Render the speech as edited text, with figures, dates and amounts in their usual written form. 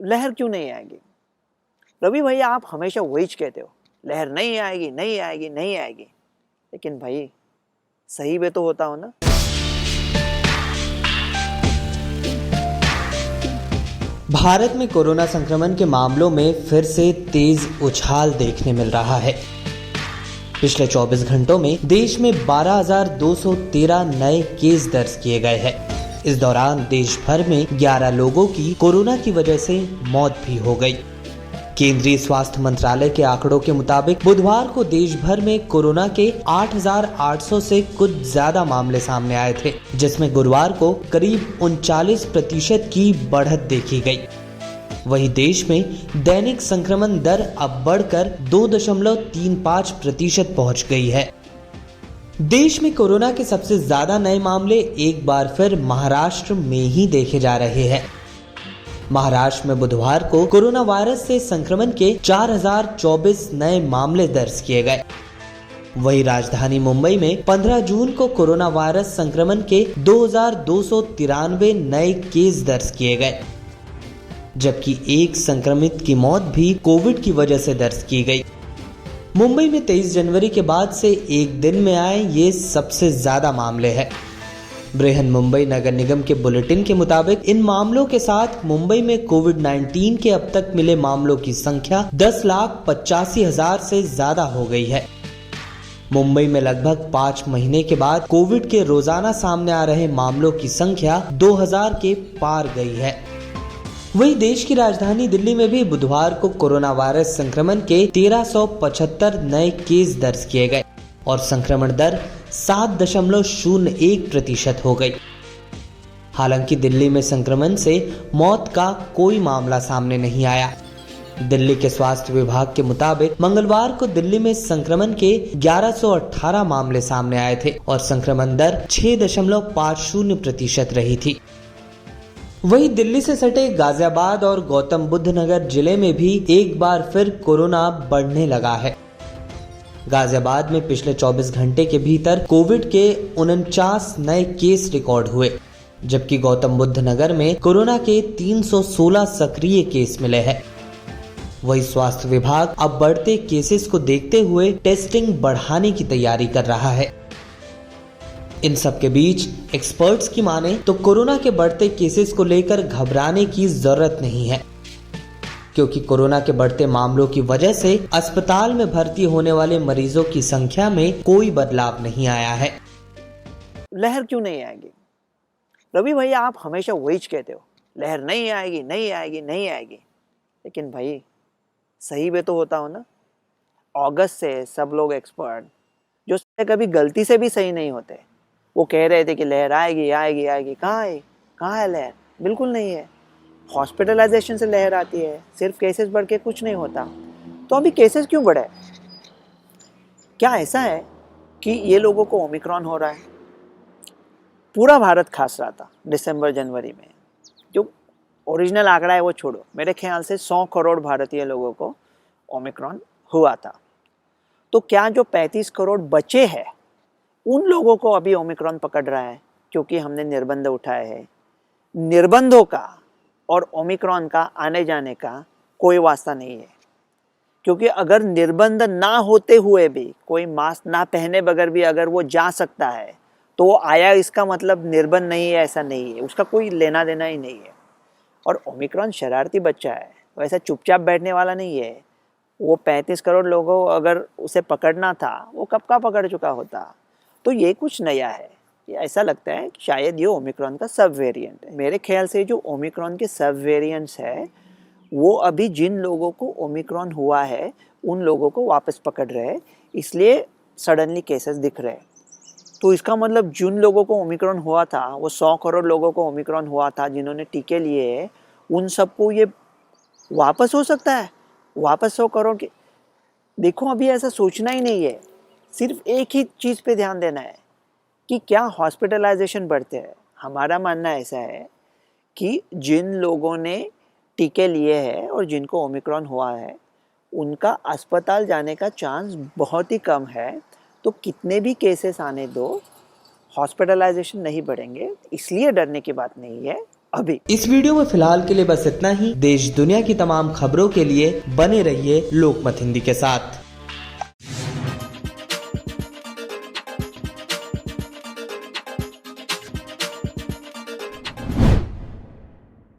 लहर क्यों नहीं आएगी? रवि भैया आप हमेशा वही कहते हो, लहर नहीं आएगी, नहीं आएगी, नहीं आएगी। लेकिन भाई सही में तो होता हो ना। भारत में कोरोना संक्रमण के मामलों में फिर से तेज उछाल देखने मिल रहा है। पिछले 24 घंटों में देश में 12,213 नए केस दर्ज किए गए हैं। इस दौरान देश भर में 11 लोगों की कोरोना की वजह से मौत भी हो गई। केंद्रीय स्वास्थ्य मंत्रालय के आंकड़ों के मुताबिक बुधवार को देश भर में कोरोना के 8,800 से कुछ ज्यादा मामले सामने आए थे, जिसमें गुरुवार को करीब 39% की बढ़त देखी गई। वहीं देश में दैनिक संक्रमण दर अब बढ़कर 2.35% पहुंच गई है। देश में कोरोना के सबसे ज्यादा नए मामले एक बार फिर महाराष्ट्र में ही देखे जा रहे हैं। महाराष्ट्र में बुधवार को कोरोना वायरस से संक्रमण के 4,024 नए मामले दर्ज किए गए। वहीं राजधानी मुंबई में 15 जून को कोरोना वायरस संक्रमण के 2,293 नए केस दर्ज किए गए, जबकि एक संक्रमित की मौत भी कोविड की वजह से दर्ज की गई। मुंबई में 23 जनवरी के बाद से एक दिन में आए ये सबसे ज्यादा मामले हैं। बृहन मुंबई नगर निगम के बुलेटिन के मुताबिक इन मामलों के साथ मुंबई में कोविड-19 के अब तक मिले मामलों की संख्या 10,85,000 से ज्यादा हो गई है। मुंबई में लगभग 5 महीने के बाद कोविड के रोजाना सामने आ रहे मामलों की संख्या 2,000 के पार गई है। वहीं देश की राजधानी दिल्ली में भी बुधवार को कोरोना वायरस संक्रमण के 1,375 नए केस दर्ज किए गए और संक्रमण दर 7.01% हो गई। हालांकि दिल्ली में संक्रमण से मौत का कोई मामला सामने नहीं आया। दिल्ली के स्वास्थ्य विभाग के मुताबिक मंगलवार को दिल्ली में संक्रमण के 1118 मामले सामने आए थे और संक्रमण दर 6.50% रही थी। वहीं दिल्ली से सटे गाजियाबाद और गौतम बुद्ध नगर जिले में भी एक बार फिर कोरोना बढ़ने लगा है। गाजियाबाद में पिछले 24 घंटे के भीतर कोविड के 49 नए केस रिकॉर्ड हुए, जबकि गौतम बुद्ध नगर में कोरोना के 316 सक्रिय केस मिले हैं। वहीं स्वास्थ्य विभाग अब बढ़ते केसेस को देखते हुए टेस्टिंग बढ़ाने की तैयारी कर रहा है। इन सब के बीच एक्सपर्ट्स की माने तो कोरोना के बढ़ते केसेस को लेकर घबराने की जरूरत नहीं है, क्योंकि कोरोना के बढ़ते मामलों की वजह से अस्पताल में भर्ती होने वाले मरीजों की संख्या में कोई बदलाव नहीं आया है। लहर क्यों नहीं आएगी? रवि भैया आप हमेशा वही कहते हो, लहर नहीं आएगी, नहीं आएगी, नहीं आएगी। लेकिन भाई सही में तो होता हो ना। अगस्त से सब लोग एक्सपर्ट जो कभी गलती से भी सही नहीं होते, वो कह रहे थे कि लहर आएगी आएगी आएगी। कहाँ है लहर? बिल्कुल नहीं है। हॉस्पिटलाइजेशन से लहर आती है, सिर्फ केसेस बढ़ के कुछ नहीं होता। तो अभी केसेस क्यों बढ़े? क्या ऐसा है कि ये लोगों को ओमिक्रॉन हो रहा है? पूरा भारत खास रहा था दिसंबर जनवरी में। जो ओरिजिनल आंकड़ा है वो छोड़ो, मेरे ख्याल से 100 करोड़ भारतीय लोगों को ओमिक्रॉन हुआ था। तो क्या जो 35 करोड़ बचे हैं उन लोगों को अभी ओमिक्रॉन पकड़ रहा है? क्योंकि हमने निर्बंध उठाए हैं। निर्बंधों का और ओमिक्रॉन का आने जाने का कोई वास्ता नहीं है, क्योंकि अगर निर्बंध ना होते हुए भी कोई मास्क ना पहने बगैर भी अगर वो जा सकता है तो वो आया, इसका मतलब निर्बंध नहीं है ऐसा नहीं है, उसका कोई लेना देना ही नहीं है। और ओमिक्रॉन शरारती बच्चा है, वैसा चुपचाप बैठने वाला नहीं है। वो 35 करोड़ लोगों अगर उसे पकड़ना था वो कब का पकड़ चुका होता। तो ये कुछ नया है। ये ऐसा लगता है कि शायद ये ओमिक्रॉन का सब वेरिएंट है। मेरे ख्याल से जो ओमिक्रॉन के सब वेरिएंट्स है वो अभी जिन लोगों को ओमिक्रॉन हुआ है उन लोगों को वापस पकड़ रहे हैं, इसलिए सडनली केसेस दिख रहे हैं। तो इसका मतलब जिन लोगों को ओमिक्रॉन हुआ था, वो 100 करोड़ लोगों को ओमिक्रॉन हुआ था जिन्होंने टीके लिए हैं, उन सबको ये वापस हो सकता है। वापस 100 करोड़ के देखो, अभी ऐसा सोचना ही नहीं है। सिर्फ एक ही चीज़ पे ध्यान देना है कि क्या हॉस्पिटलाइजेशन बढ़ते हैं। हमारा मानना ऐसा है कि जिन लोगों ने टीके लिए हैं और जिनको ओमिक्रॉन हुआ है उनका अस्पताल जाने का चांस बहुत ही कम है। तो कितने भी केसेस आने दो, हॉस्पिटलाइजेशन नहीं बढ़ेंगे, इसलिए डरने की बात नहीं है। अभी। इस वीडियो में फिलहाल के लिए बस इतना ही। देश दुनिया की तमाम खबरों के लिए बने रहिए लोकमत हिंदी के साथ।